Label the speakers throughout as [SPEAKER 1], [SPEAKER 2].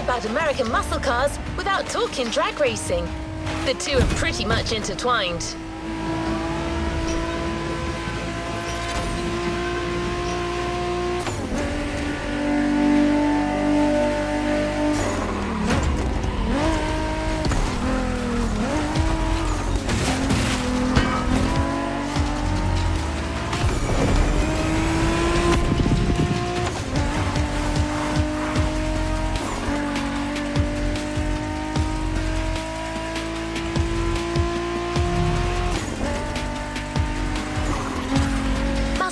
[SPEAKER 1] about American muscle cars without talking drag racing. The two are pretty much intertwined.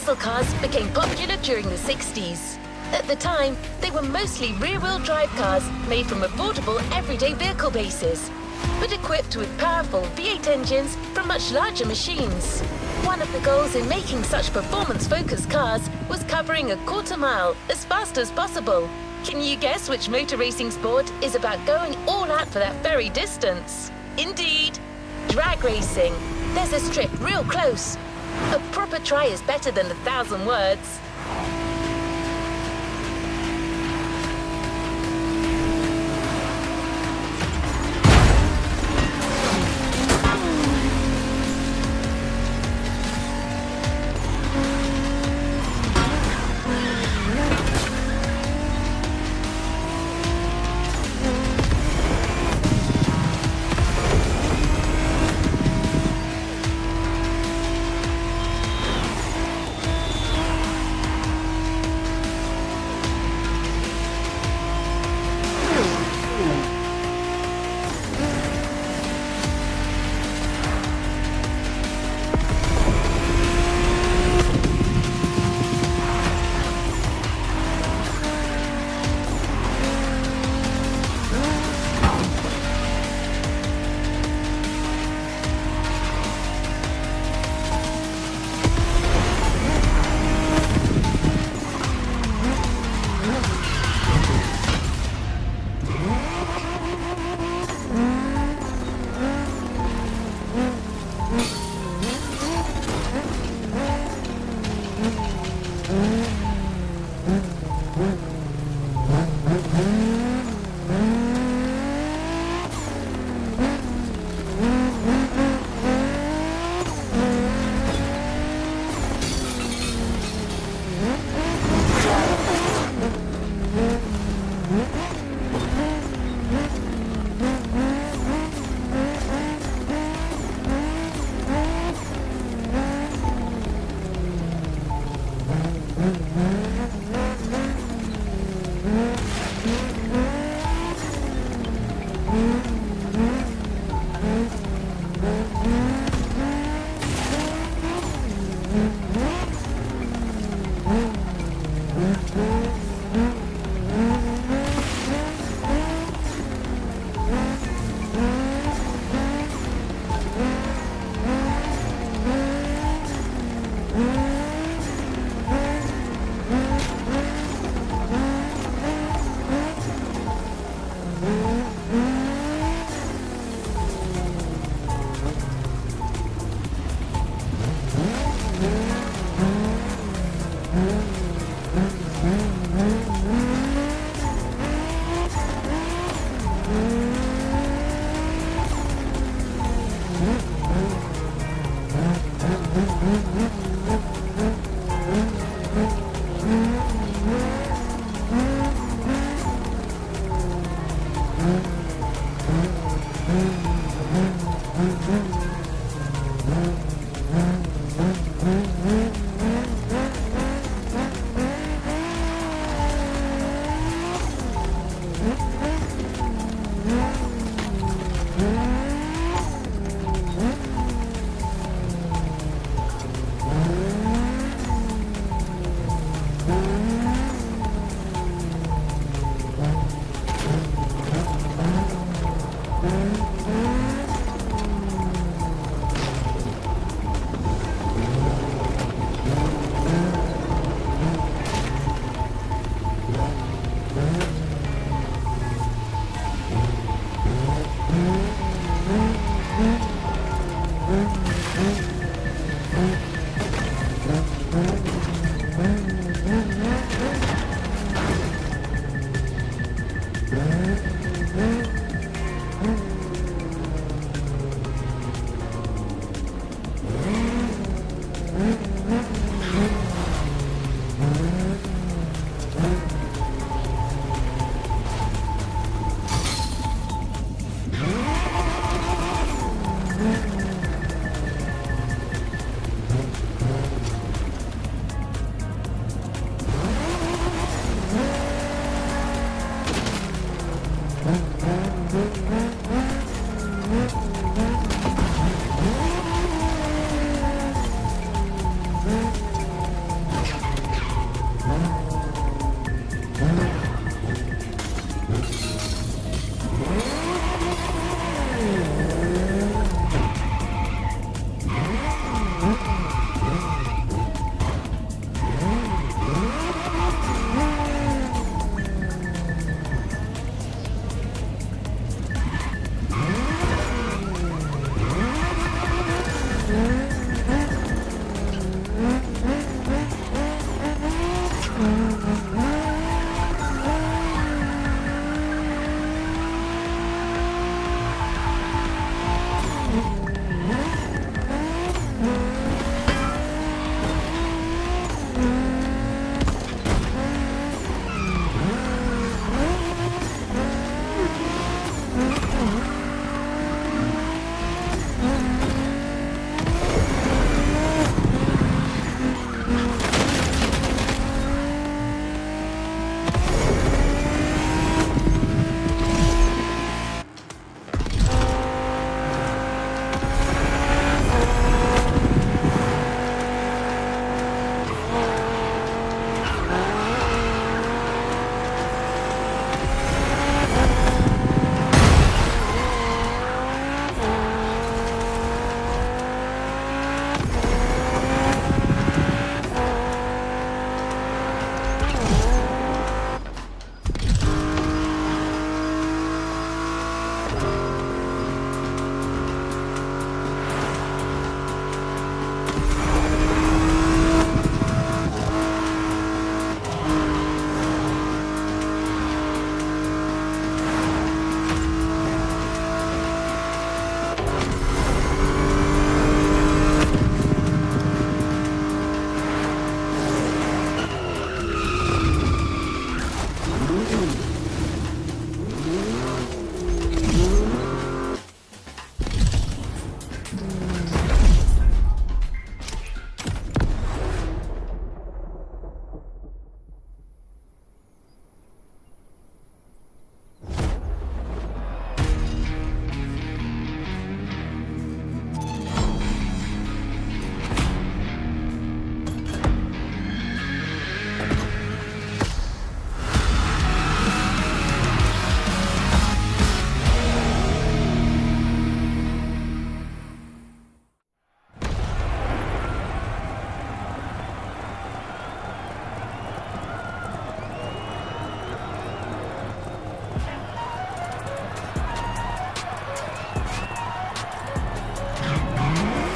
[SPEAKER 1] Muscle cars became popular during the 60s. At the time, they were mostly rear-wheel drive cars made from affordable everyday vehicle bases, but equipped with powerful V8 engines from much larger machines. One of the goals in making such performance-focused cars was covering a quarter mile as fast as possible. Can you guess which motor racing sport is about going all out for that very distance? Indeed, drag racing. There's a strip real close. A proper try is better than 1,000 words.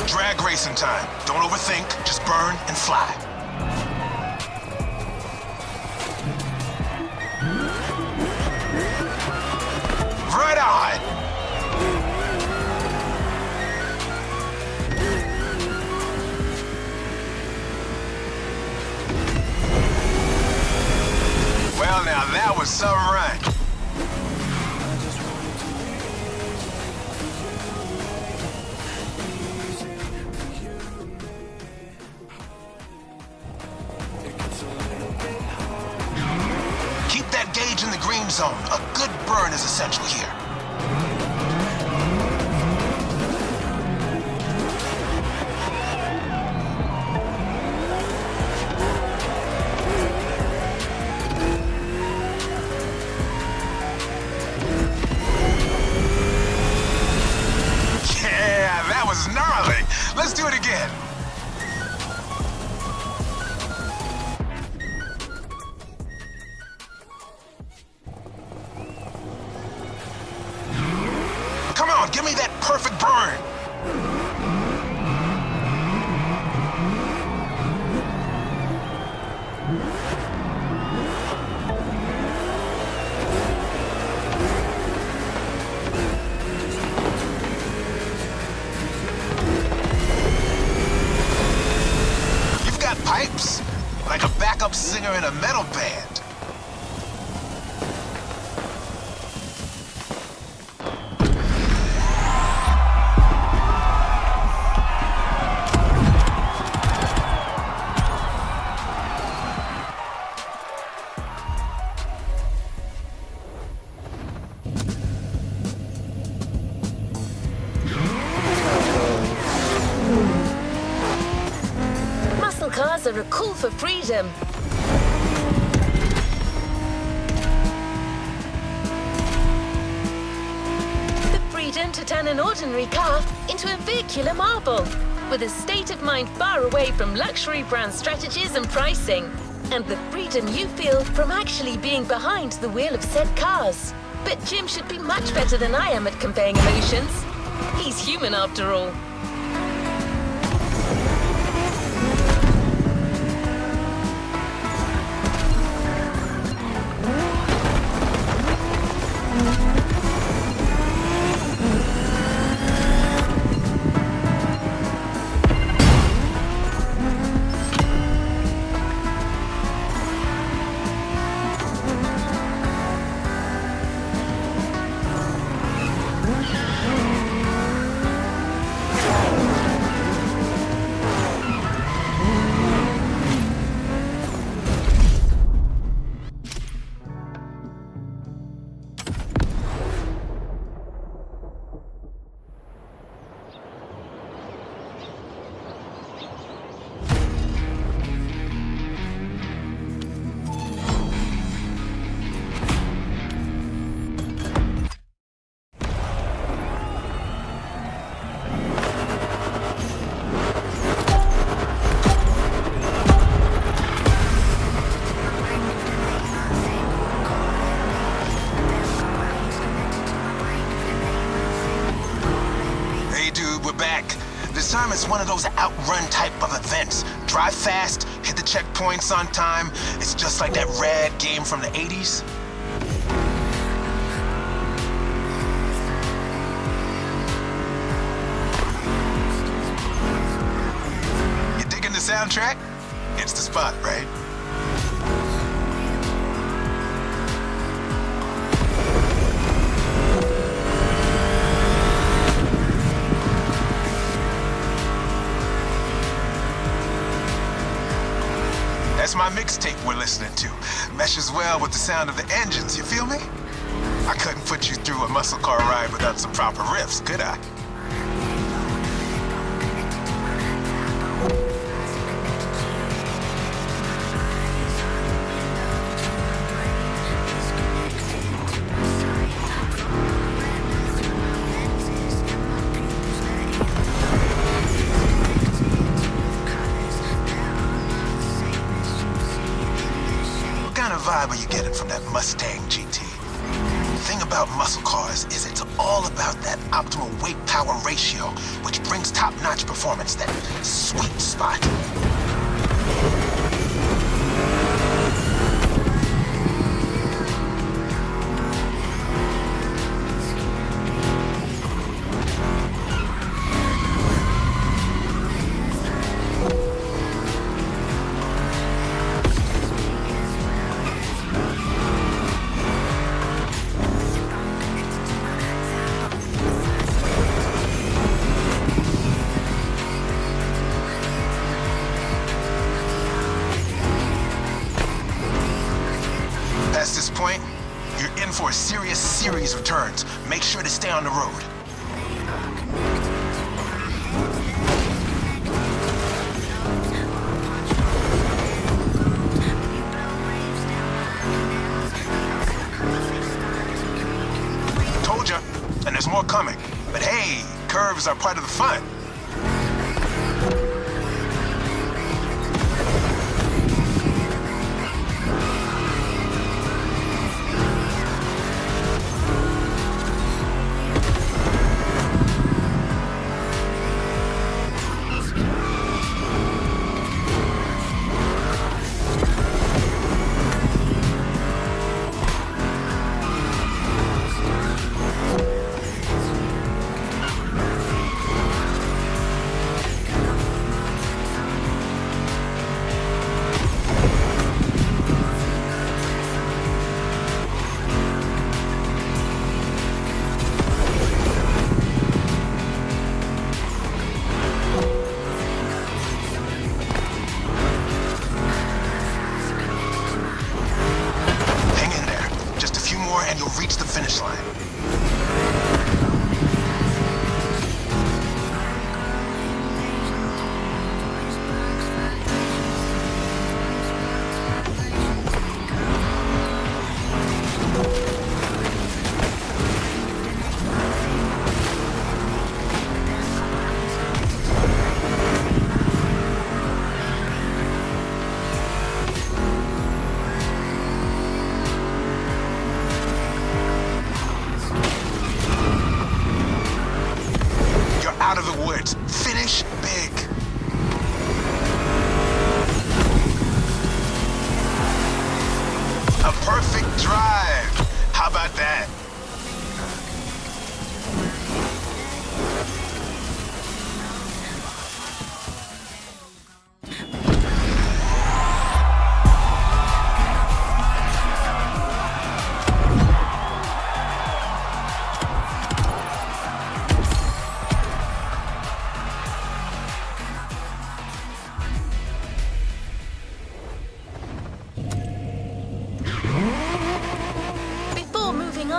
[SPEAKER 2] Drag racing time. Don't overthink, just burn and fly. Right on! Well, now that was some run. Keep that gauge in the green zone. A good burn is essential here. Yeah, that was gnarly. Let's do it again. Come on, give me that perfect burn. You've got pipes, like a backup singer in a metal band.
[SPEAKER 1] are a call for freedom. The freedom to turn an ordinary car into a vehicular marvel, with a state-of-mind far away from luxury brand strategies and pricing, and the freedom you feel from actually being behind the wheel of said cars. But Jim should be much better than I am at conveying emotions. He's human after all.
[SPEAKER 2] This time it's one of those outrun type of events. Drive fast, hit the checkpoints on time. It's just like that rad game from the 80s. You digging the soundtrack? It's the spot, right? That's my mixtape we're listening to. Meshes well with the sound of the engines, you feel me? I couldn't put you through a muscle car ride without some proper riffs, could I? What kind of vibe are you getting from that Mustang GT? The thing about muscle cars is it's all about that optimal weight-power ratio, which brings top-notch performance, that sweet spot. Past this point, you're in for a serious series of turns. Make sure to stay on the road. Told ya, and there's more coming. But hey, curves are part of the fun. And you'll reach the finish line.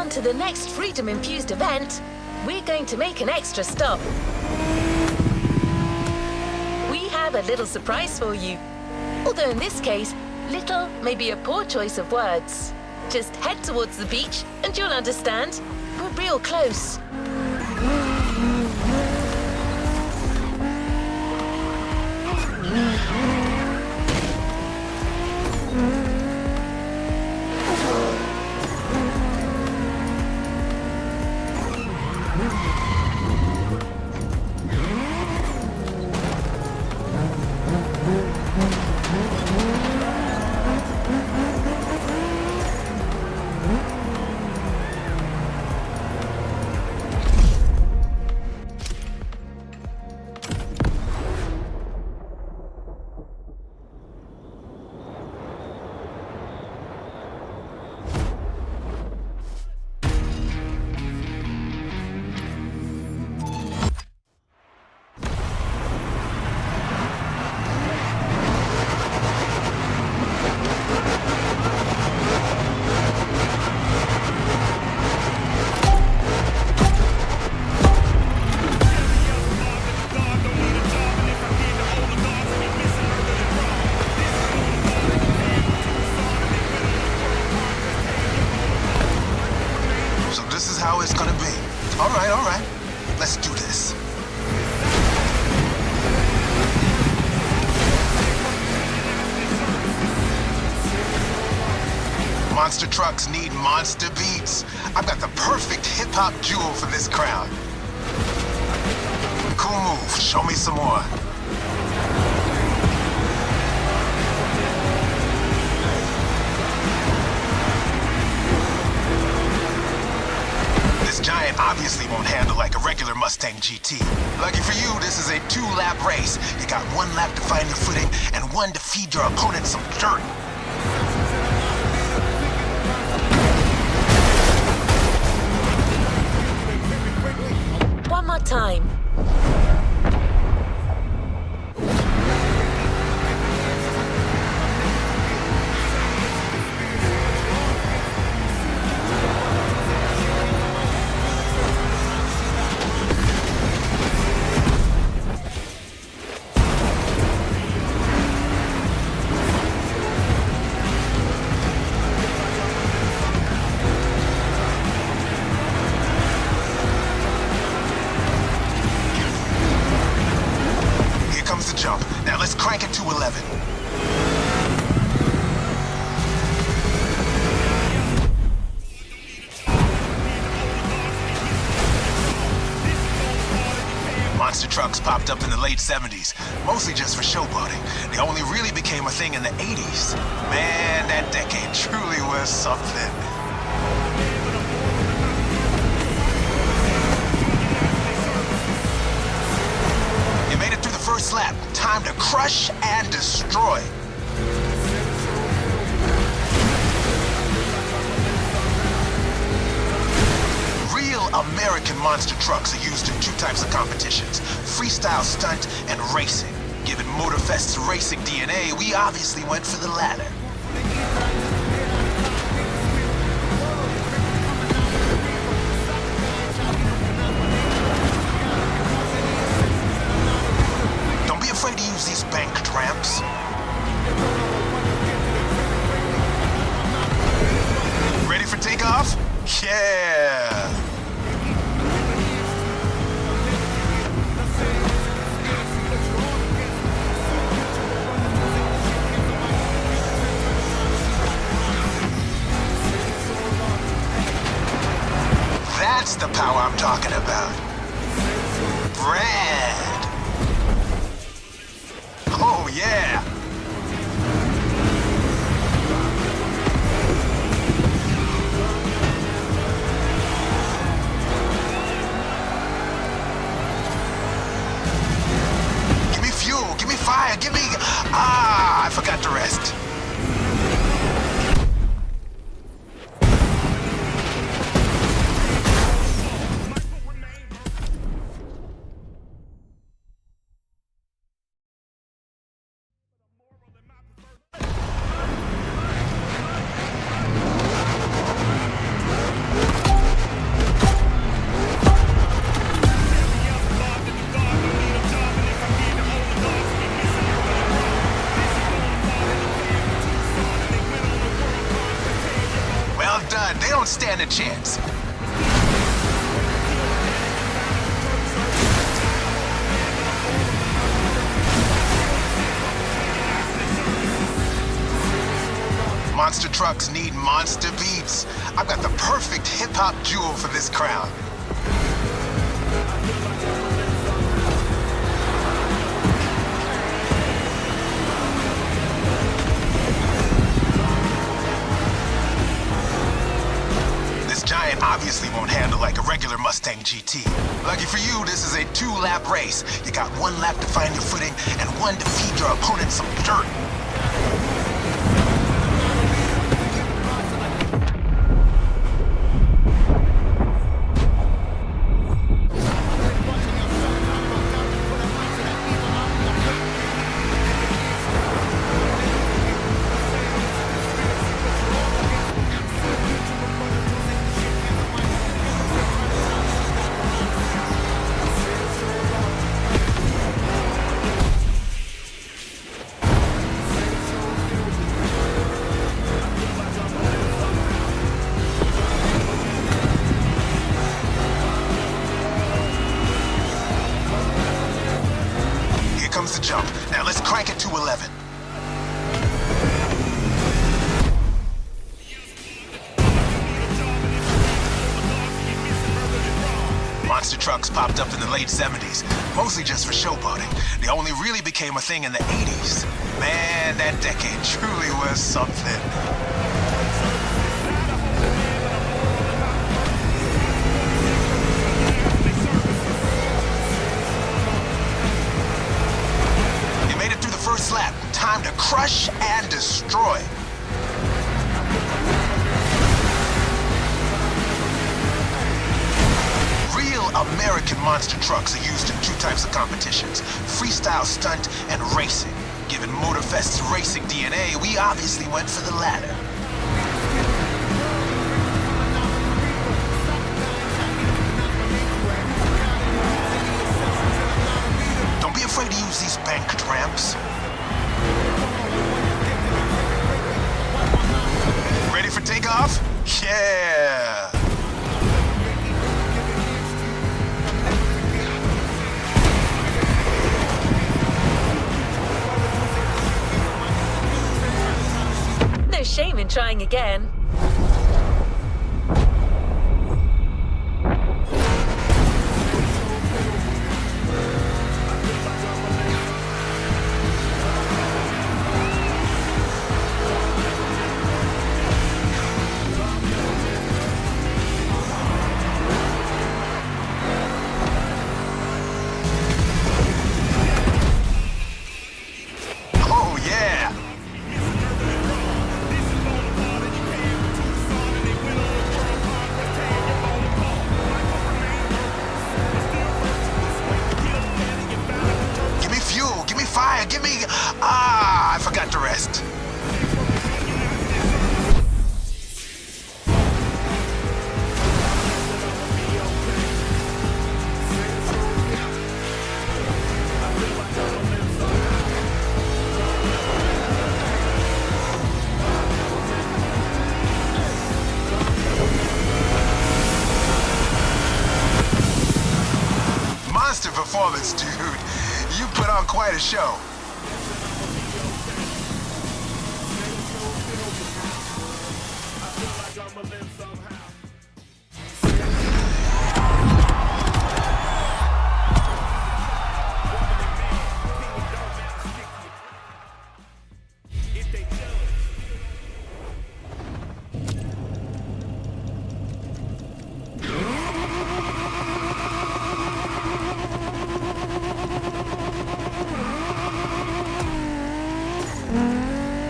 [SPEAKER 1] on to the next freedom-infused event, we're going to make an extra stop. We have a little surprise for you. Although in this case, little may be a poor choice of words. Just head towards the beach and you'll understand. We're real close.
[SPEAKER 2] How it's gonna be. All right. Let's do this. Monster trucks need monster beats. I've got the perfect hip-hop jewel for this crown. Cool move. Show me some more. This giant obviously won't handle like a regular Mustang GT. Lucky for you, this is a 2-lap race. You got 1 lap to find your footing and 1 to feed your opponent some dirt.
[SPEAKER 1] One more time.
[SPEAKER 2] Jump. Now let's crank it to 11. Monster trucks popped up in the late 70s, mostly just for showboating. They only really became a thing in the 80s. Man, that decade truly was something. First lap, time to crush and destroy. Real American monster trucks are used in 2 types of competitions, freestyle stunt and racing. Given MotorFest's racing DNA, we obviously went for the latter. Afraid to use these banked ramps. Ready for takeoff? Yeah! That's the power I'm talking about. Brad! Oh, yeah! Give me fuel, give me fire, give me... I forgot to rest. stand a chance. Monster trucks need monster beats. I've got the perfect hip-hop jewel for this crown. This giant obviously won't handle like a regular Mustang GT. Lucky for you, this is a 2-lap race. You got 1 lap to find your footing and 1 to feed your opponent some dirt. Comes the jump. Now let's crank it to 11. Monster trucks popped up in the late 70s, mostly just for showboating. They only really became a thing in the 80s. Man, that decade truly was something. First lap, time to crush and destroy. Real American monster trucks are used in 2 types of competitions: freestyle stunt and racing. Given MotorFest's racing DNA, we obviously went for the latter. Don't be afraid to use these banked ramps. Ready for takeoff? Yeah!
[SPEAKER 1] No shame in trying again.
[SPEAKER 2] Give me... I forgot to rest. Monster performance, dude. You put on quite a show.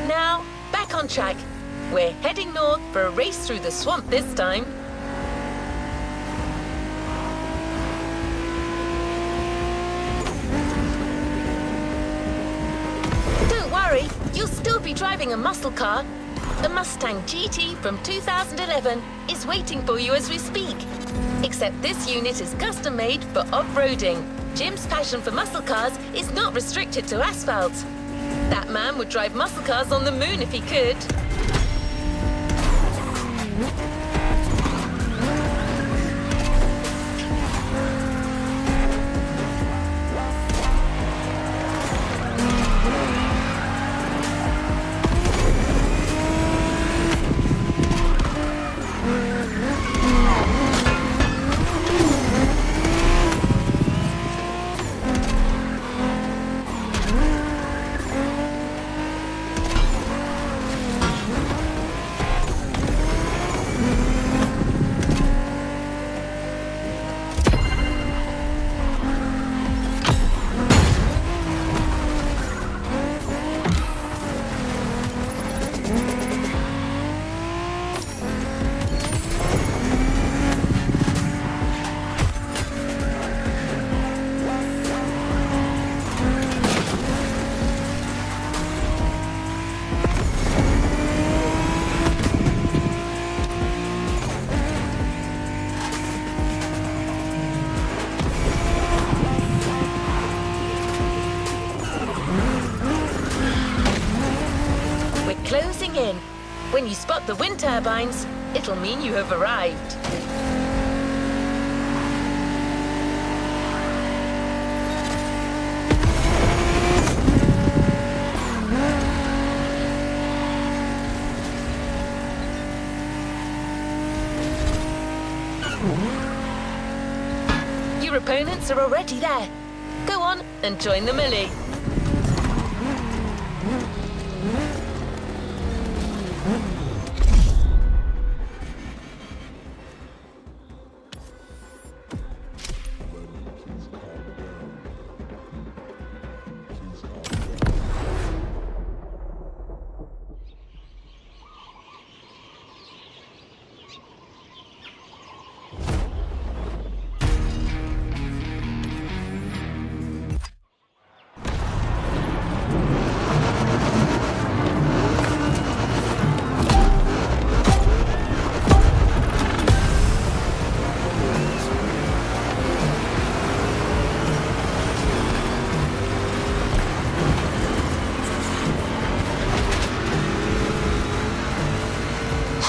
[SPEAKER 1] Now, back on track. We're heading north for a race through the swamp this time. Don't worry, you'll still be driving a muscle car. The Mustang GT from 2011 is waiting for you as we speak. Except this unit is custom made for off-roading. Jim's passion for muscle cars is not restricted to asphalt. That man would drive muscle cars on the moon if he could. When you spot the wind turbines, it'll mean you have arrived. Your opponents are already there. Go on and join the melee.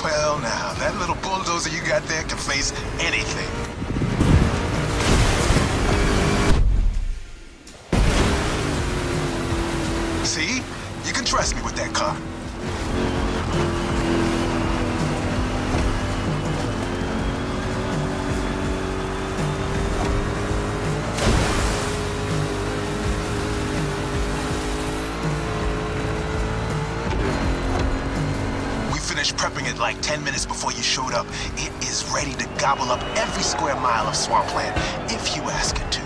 [SPEAKER 2] Well, now, that little bulldozer you got there can face anything. See? You can trust me with that car. Prepping it like 10 minutes before you showed up. It is ready to gobble up every square mile of swampland, if you ask it to.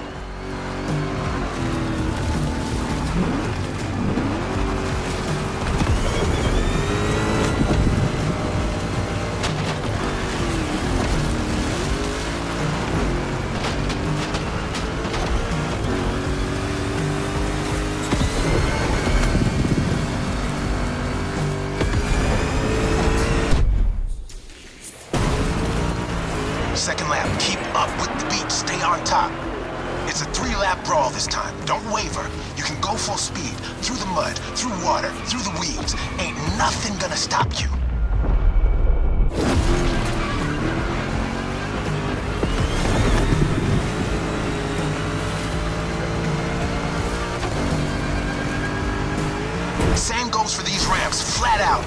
[SPEAKER 2] Second lap, keep up with the beat, stay on top. It's a 3-lap brawl this time, don't waver. You can go full speed, through the mud, through water, through the weeds. Ain't nothing gonna stop you. Same goes for these ramps, flat out.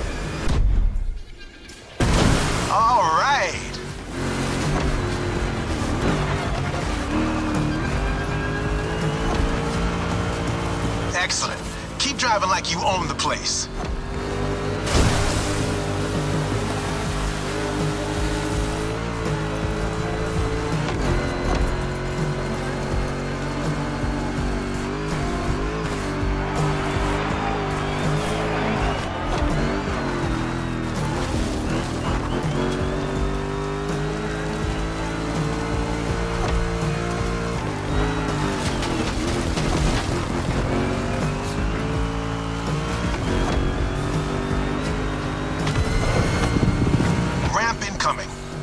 [SPEAKER 2] All right. Excellent. Keep driving like you own the place.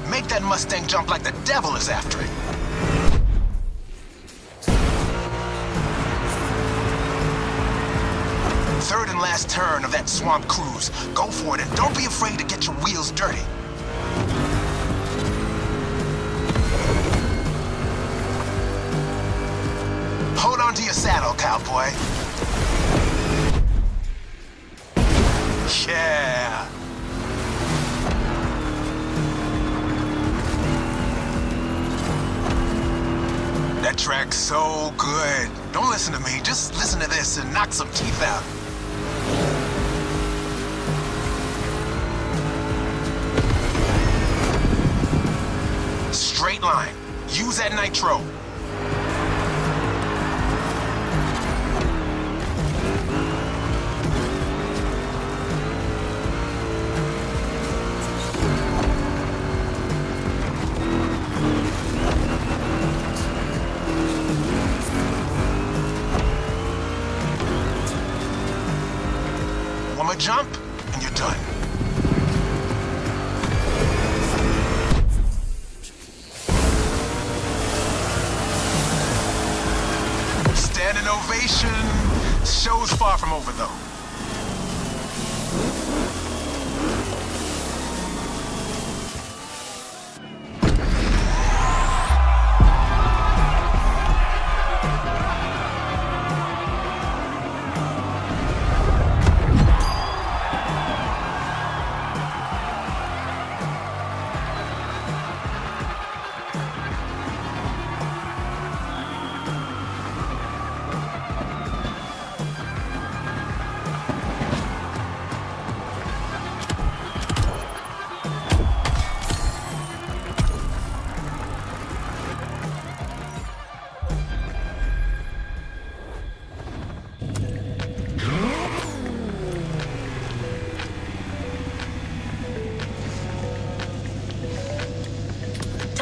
[SPEAKER 2] Make that Mustang jump like the devil is after it. Third and last turn of that swamp cruise. Go for it and don't be afraid to get your wheels dirty. Hold on to your saddle, cowboy. Yeah. That track's so good. Don't listen to me, just listen to this and knock some teeth out. Straight line. Use that nitro. One more jump, and you're done. Standing ovation. Show's far from over, though.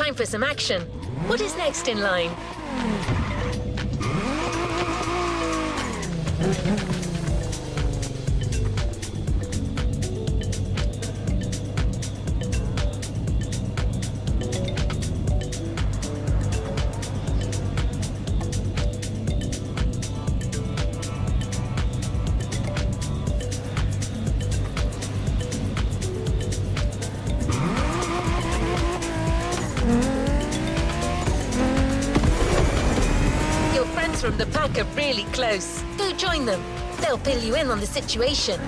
[SPEAKER 1] time for some action. What is next in line? Your friends from the pack are really close. Go join them. They'll fill you in on the situation.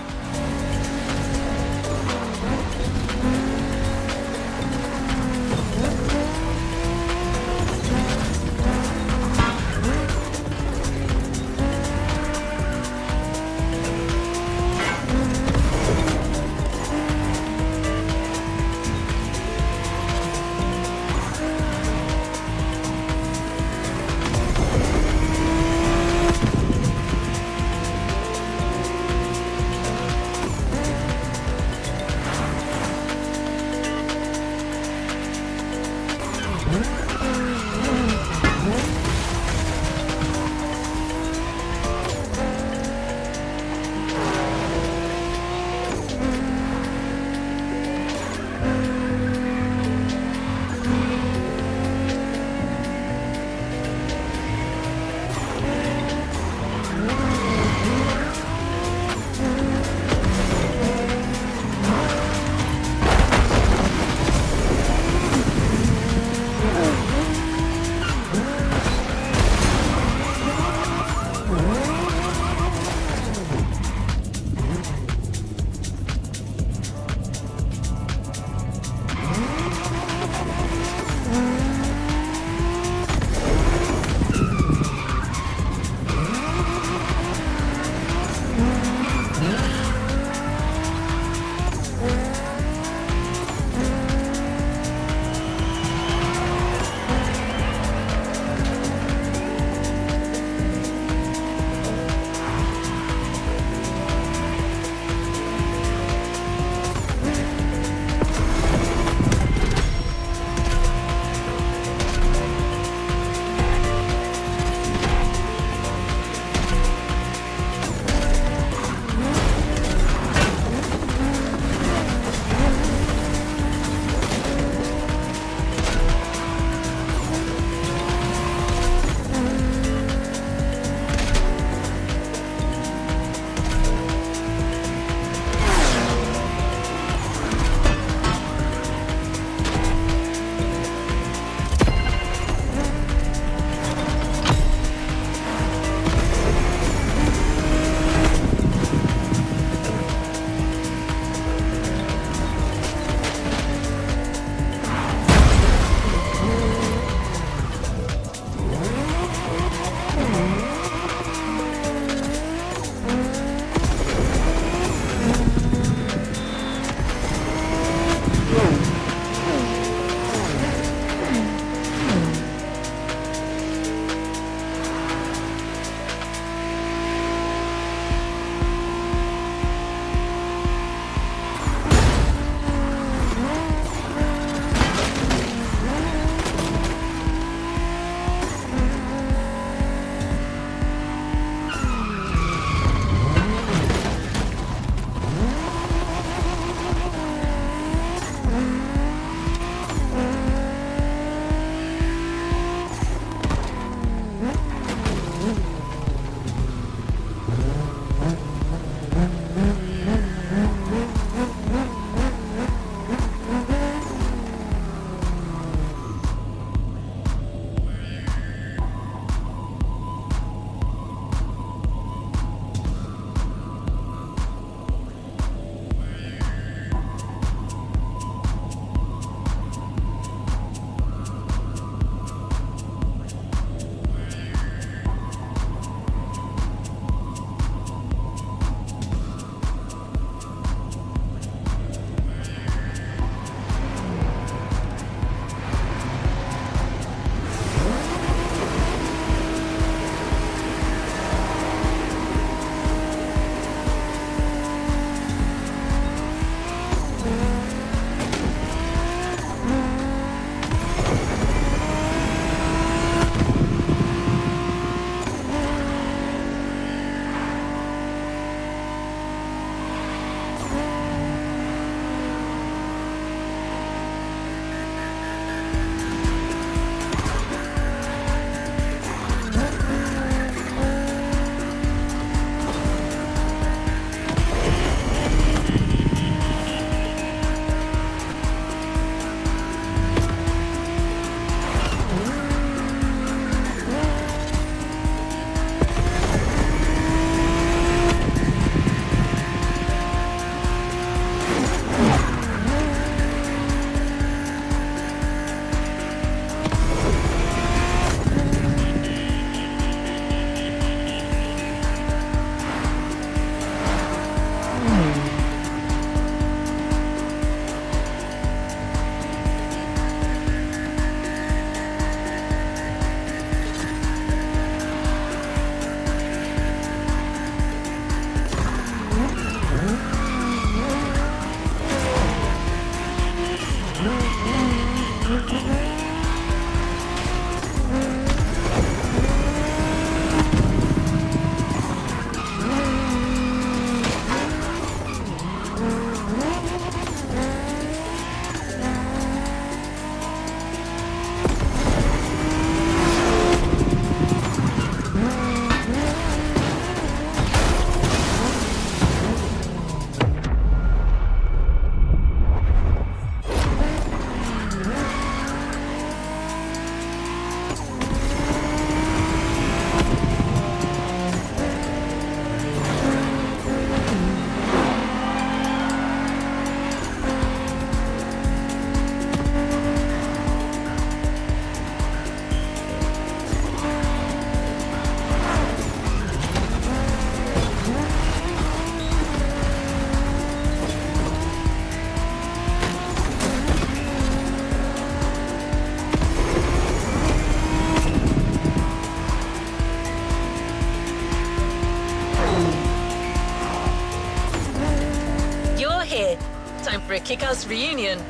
[SPEAKER 1] a kick-ass reunion.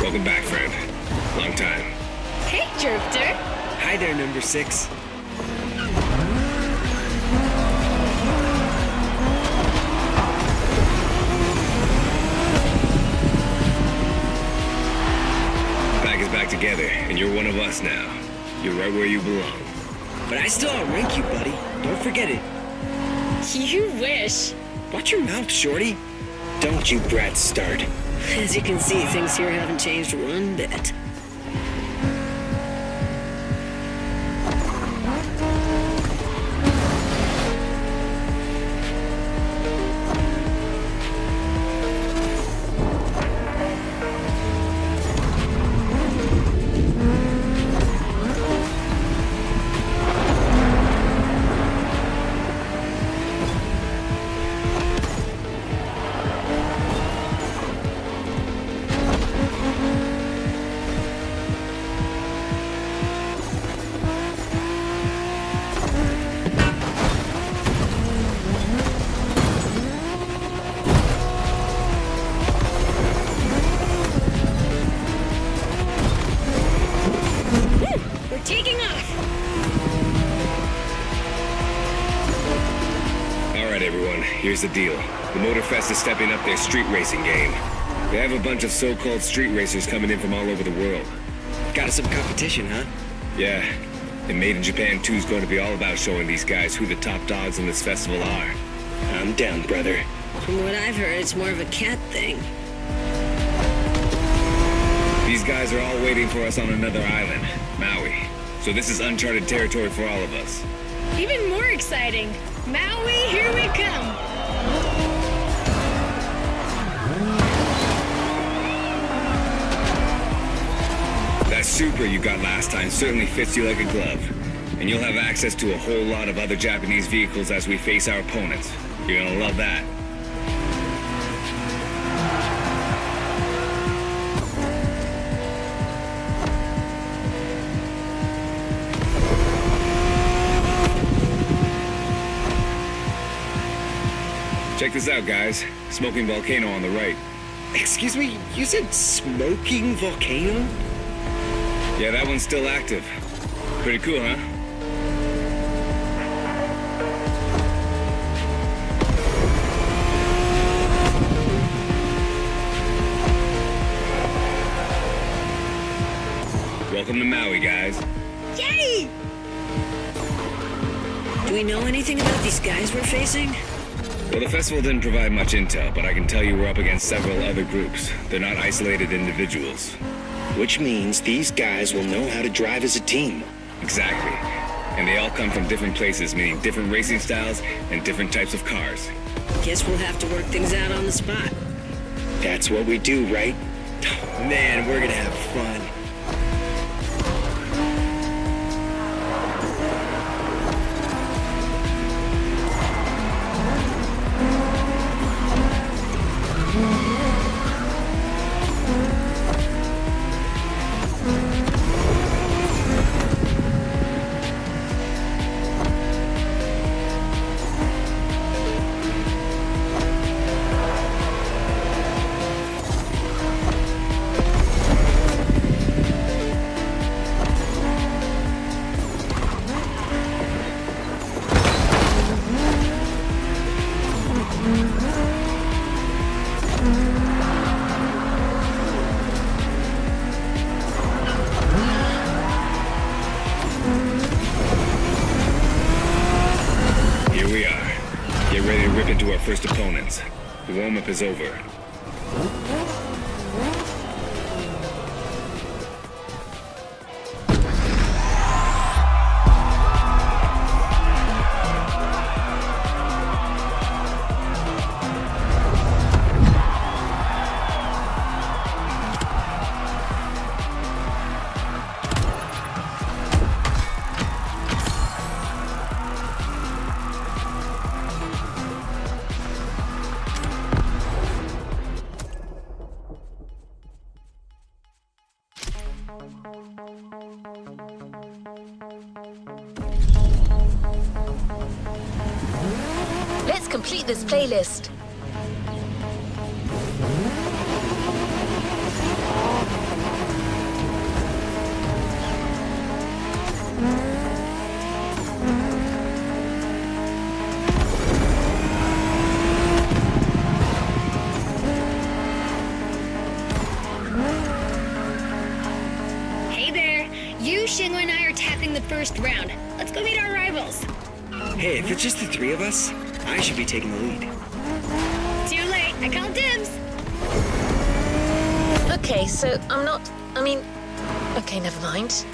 [SPEAKER 3] Welcome back, friend. Long time.
[SPEAKER 4] Hey, Drifter.
[SPEAKER 5] Hi there, number 6.
[SPEAKER 3] Pack is back together, and you're one of us now. You're right where you belong.
[SPEAKER 5] But I still outrank you, buddy. Don't forget it.
[SPEAKER 4] You wish.
[SPEAKER 5] Watch your mouth, shorty. Don't you brats start.
[SPEAKER 4] As you can see, things here haven't changed one bit. Taking off!
[SPEAKER 3] Alright, everyone, here's the deal. The MotorFest is stepping up their street racing game. They have a bunch of so-called street racers coming in from all over the world.
[SPEAKER 5] Got us some competition, huh?
[SPEAKER 3] Yeah, and Made in Japan 2 is going to be all about showing these guys who the top dogs in this festival are.
[SPEAKER 5] I'm down, brother.
[SPEAKER 4] From what I've heard, it's more of a cat thing.
[SPEAKER 3] These guys are all waiting for us on another island, Maui. So this is uncharted territory for all of us.
[SPEAKER 4] Even more exciting. Maui, here we come.
[SPEAKER 3] That Supra you got last time certainly fits you like a glove. And you'll have access to a whole lot of other Japanese vehicles as we face our opponents. You're gonna love that. Check this out, guys. Smoking volcano on the right.
[SPEAKER 5] Excuse me, you said smoking volcano?
[SPEAKER 3] Yeah, that one's still active. Pretty cool, huh? Welcome to Maui, guys.
[SPEAKER 4] Yay! Do we know anything about these guys we're facing?
[SPEAKER 3] Well, the festival didn't provide much intel, but I can tell you we're up against several other groups. They're not isolated individuals.
[SPEAKER 5] Which means these guys will know how to drive as a team.
[SPEAKER 3] Exactly. And they all come from different places, meaning different racing styles and different types of cars.
[SPEAKER 4] Guess we'll have to work things out on the spot.
[SPEAKER 5] That's what we do, right? Man, we're gonna have fun.
[SPEAKER 3] Here we are. Get ready to rip into our first opponents. The warm-up is over.
[SPEAKER 1] Let's complete this playlist.
[SPEAKER 4] Hey there. You, Shingo, and I are tapping the first round. Let's go meet our rivals.
[SPEAKER 5] Hey, if it's just the three of us, I should be taking the lead.
[SPEAKER 4] Too late. I call dibs.
[SPEAKER 1] Okay, so okay, never mind.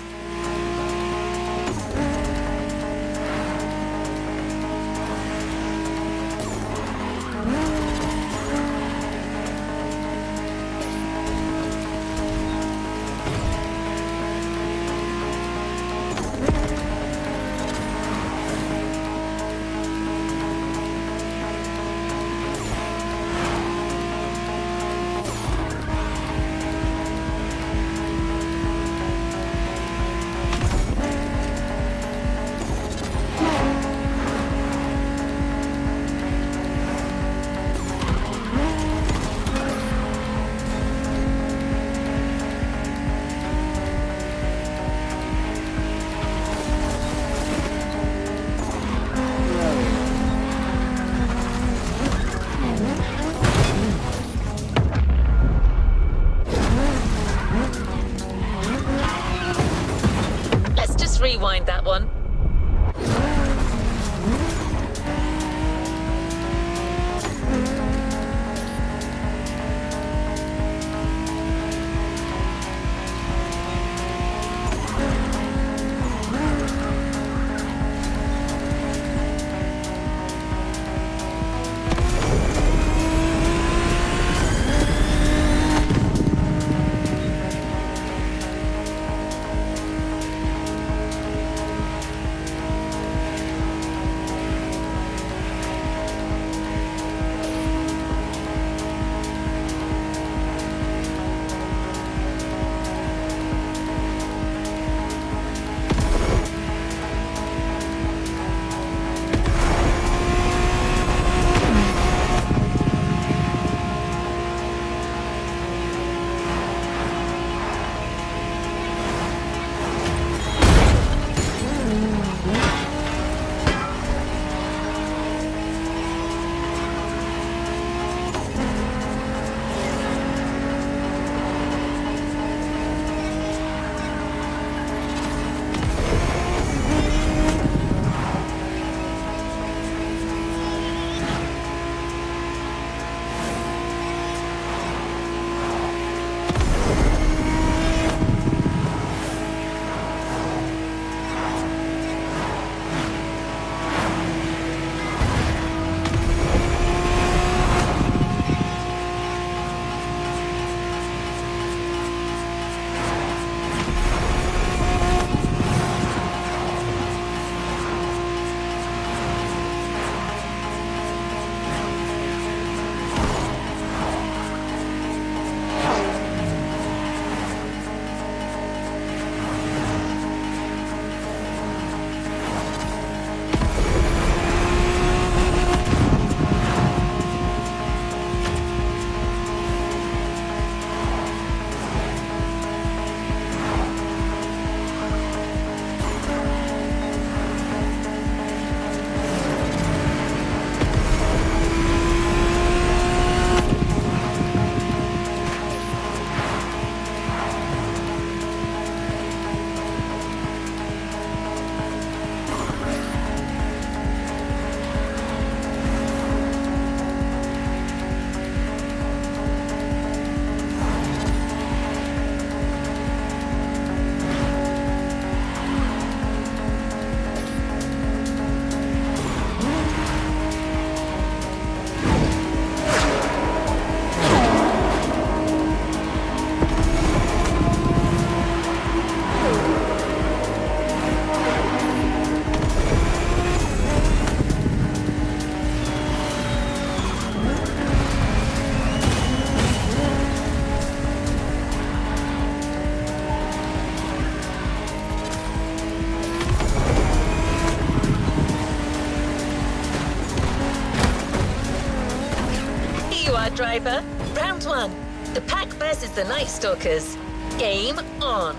[SPEAKER 1] driver. Round 1. The Pack versus the Night Stalkers. Game on.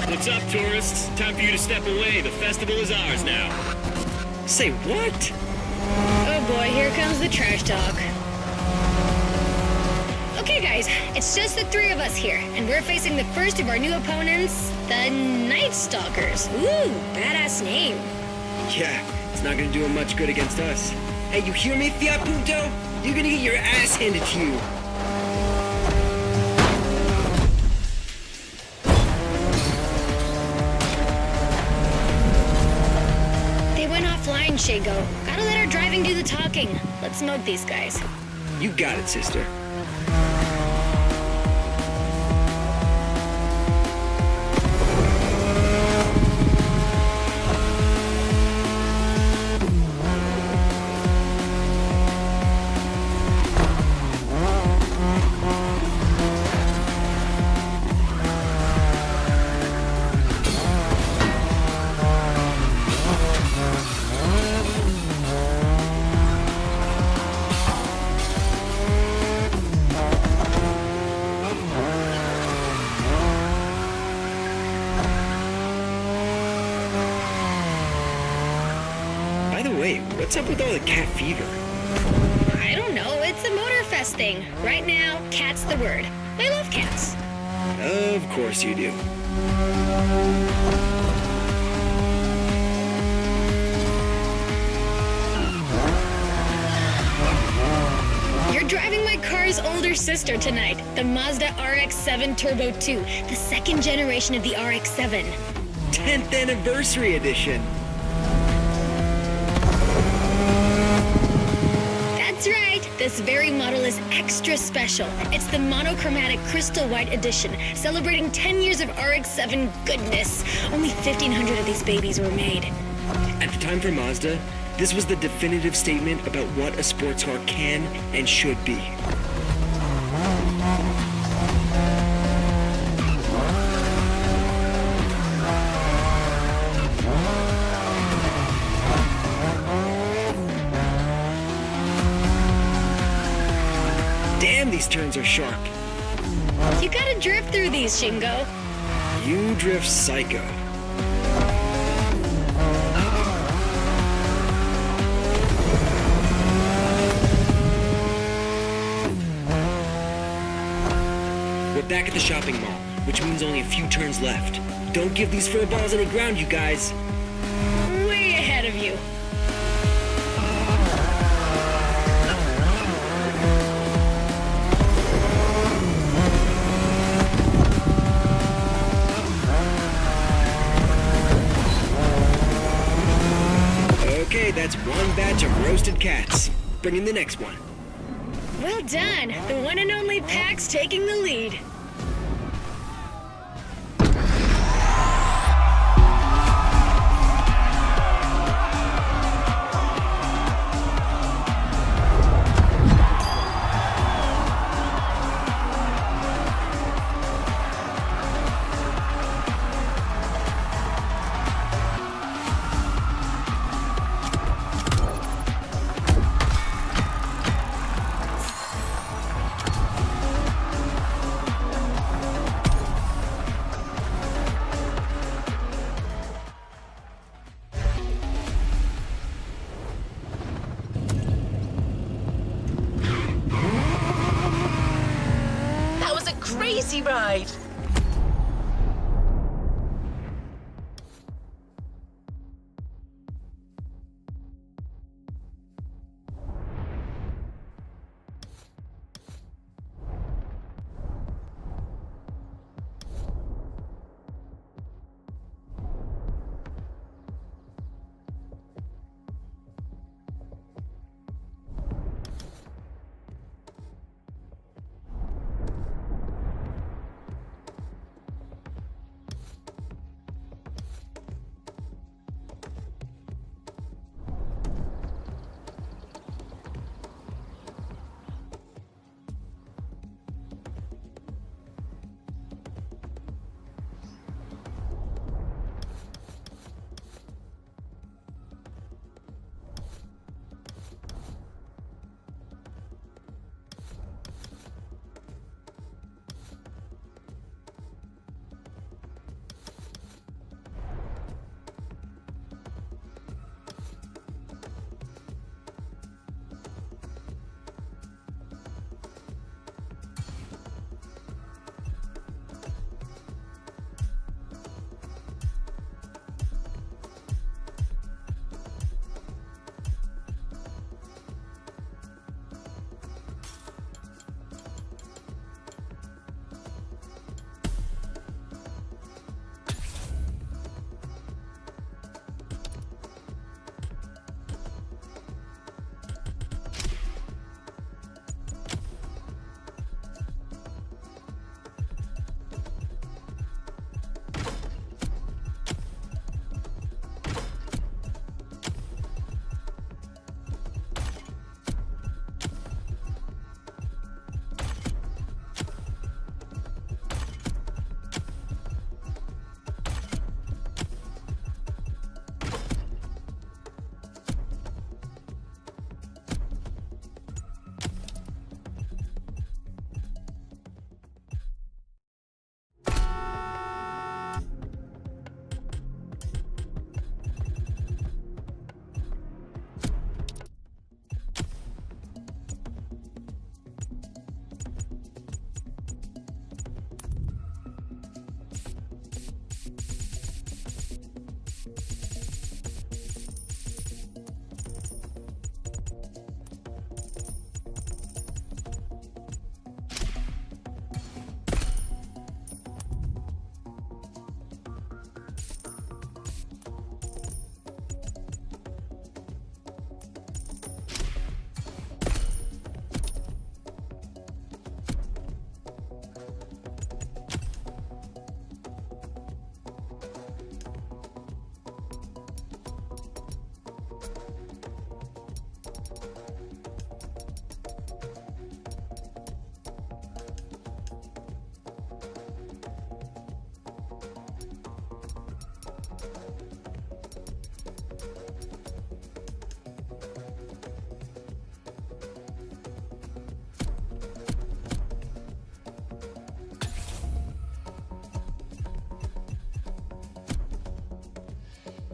[SPEAKER 6] What's up, tourists? Time for you to step away. The festival is ours now.
[SPEAKER 5] Say what?
[SPEAKER 4] Oh boy, here comes the trash talk. Okay guys, it's just the 3 of us here, and we're facing the first of our new opponents, the Night Stalkers. Ooh, badass name.
[SPEAKER 5] Yeah, it's not gonna do him much good against us. Hey, you hear me, Fiat Punto? You're gonna get your ass handed to you.
[SPEAKER 4] They went offline, Shago. Gotta let our driving do the talking. Let's smoke these guys.
[SPEAKER 5] You got it, sister. By the way, what's up with all the cat fever?
[SPEAKER 4] I don't know, it's a MotorFest thing. Right now, cat's the word. I love cats.
[SPEAKER 5] Of course you do.
[SPEAKER 4] You're driving my car's older sister tonight, the Mazda RX-7 Turbo 2, the second generation of the RX-7.
[SPEAKER 5] 10th anniversary edition.
[SPEAKER 4] That's right, this very model is extra special. It's the monochromatic crystal white edition, celebrating 10 years of RX-7 goodness. Only 1,500 of these babies were made.
[SPEAKER 5] At the time for Mazda, this was the definitive statement about what a sports car can and should be. Damn, these turns are sharp.
[SPEAKER 4] You gotta drift through these, Shingo.
[SPEAKER 5] You drift psycho. We're back at the shopping mall, which means only a few turns left. Don't give these furballs any ground, you guys.
[SPEAKER 4] Way ahead of you.
[SPEAKER 5] Okay, that's one batch of roasted cats. Bring in the next one.
[SPEAKER 4] Well done. The one and only Pack's taking the lead.
[SPEAKER 1] easy ride.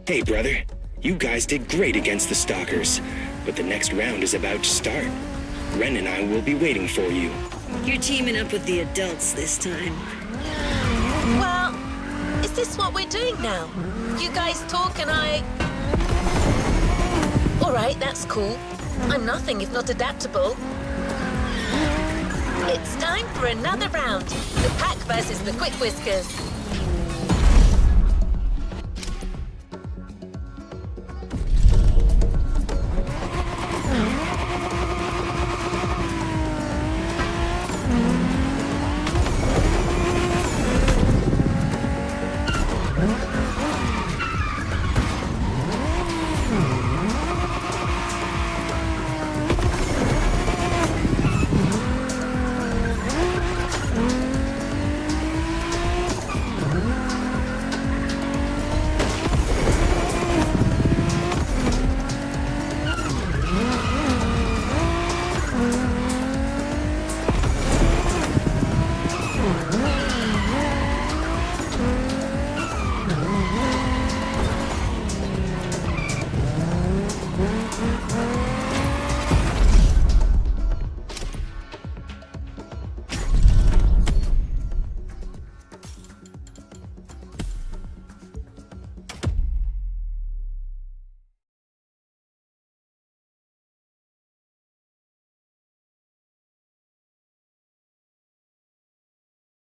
[SPEAKER 7] Hey, brother. You guys did great against the Stalkers, but the next round is about to start. Ren and I will be waiting for you.
[SPEAKER 8] You're teaming up with the adults this time.
[SPEAKER 1] Well, is this what we're doing now? You guys talk and I... All right, that's cool. I'm nothing if not adaptable. It's time for another round. The Pack versus the Quick Whiskers.